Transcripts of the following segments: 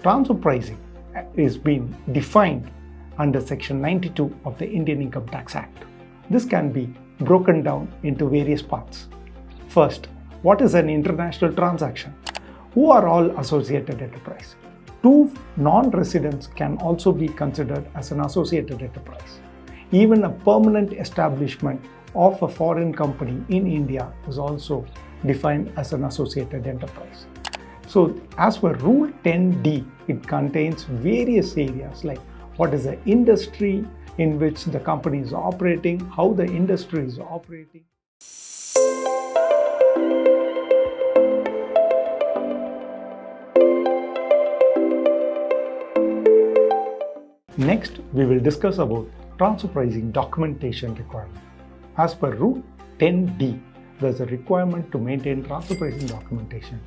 Transfer pricing is being defined under Section 92 of the Indian Income Tax Act. This can be broken down into various parts. First, what is an international transaction? Who are all associated enterprise? Two non-residents can also be considered as an associated enterprise. Even a permanent establishment of a foreign company in India is also defined as an associated enterprise. So as per Rule 10D, it contains various areas like what is the industry in which the company is operating, how the industry is operating. Next, we will discuss about transfer pricing documentation requirement. As per Rule 10D, there is a requirement to maintain transfer pricing documentation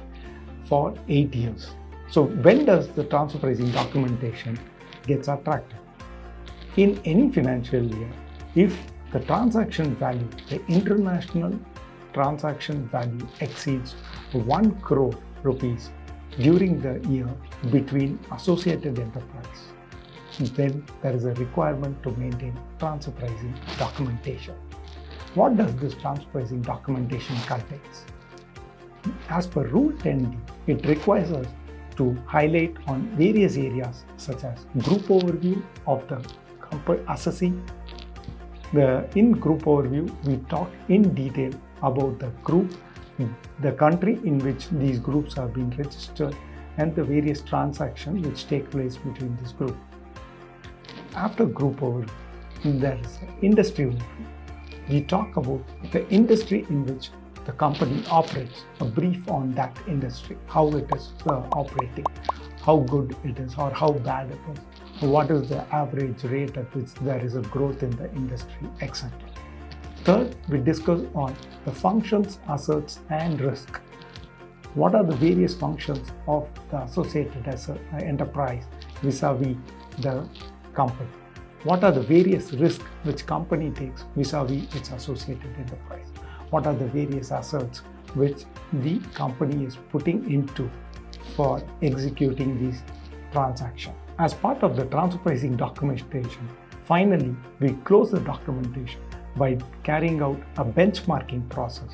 for 8 years. So when does the transfer pricing documentation gets attractive? In any financial year, if the transaction value, the international transaction value exceeds 1 crore rupees during the year between associated enterprise, then there is a requirement to maintain transfer pricing documentation. What does this transfer pricing documentation contains? As per Rule 10D, it requires us to highlight on various areas such as group overview of the assessee. In group overview, we talk in detail about the group, the country in which these groups are being registered, and the various transactions which take place between this group. After group overview, there is industry overview. We talk about the industry in which the company operates, a brief on that industry, how it is operating, how good it is or how bad it is, what is the average rate at which there is a growth in the industry, etc. Third, we discuss on the functions, assets and risk. What are the various functions of the associated enterprise vis-a-vis the company? What are the various risks which company takes vis-a-vis its associated enterprise? What are the various assets which the company is putting into for executing these transactions? As part of the transfer pricing documentation, finally, we close the documentation by carrying out a benchmarking process.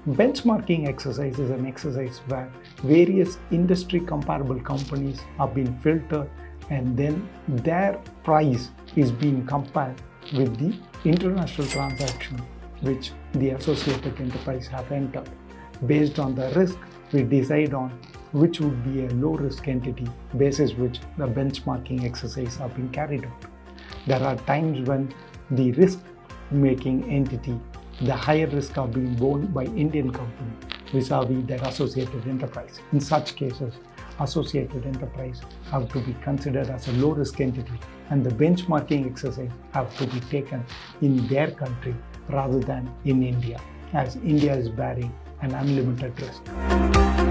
Benchmarking exercise is an exercise where various industry comparable companies are being filtered and then their price is being compared with the international transaction which the associated enterprise have entered. Based on the risk, we decide on which would be a low risk entity basis which the benchmarking exercise are being carried out. There are times when the risk making entity, the higher risk are being borne by Indian company vis-a-vis their associated enterprise. In such cases, associated enterprise have to be considered as a low risk entity and the benchmarking exercise have to be taken in their country rather than in India, as India is bearing an unlimited risk.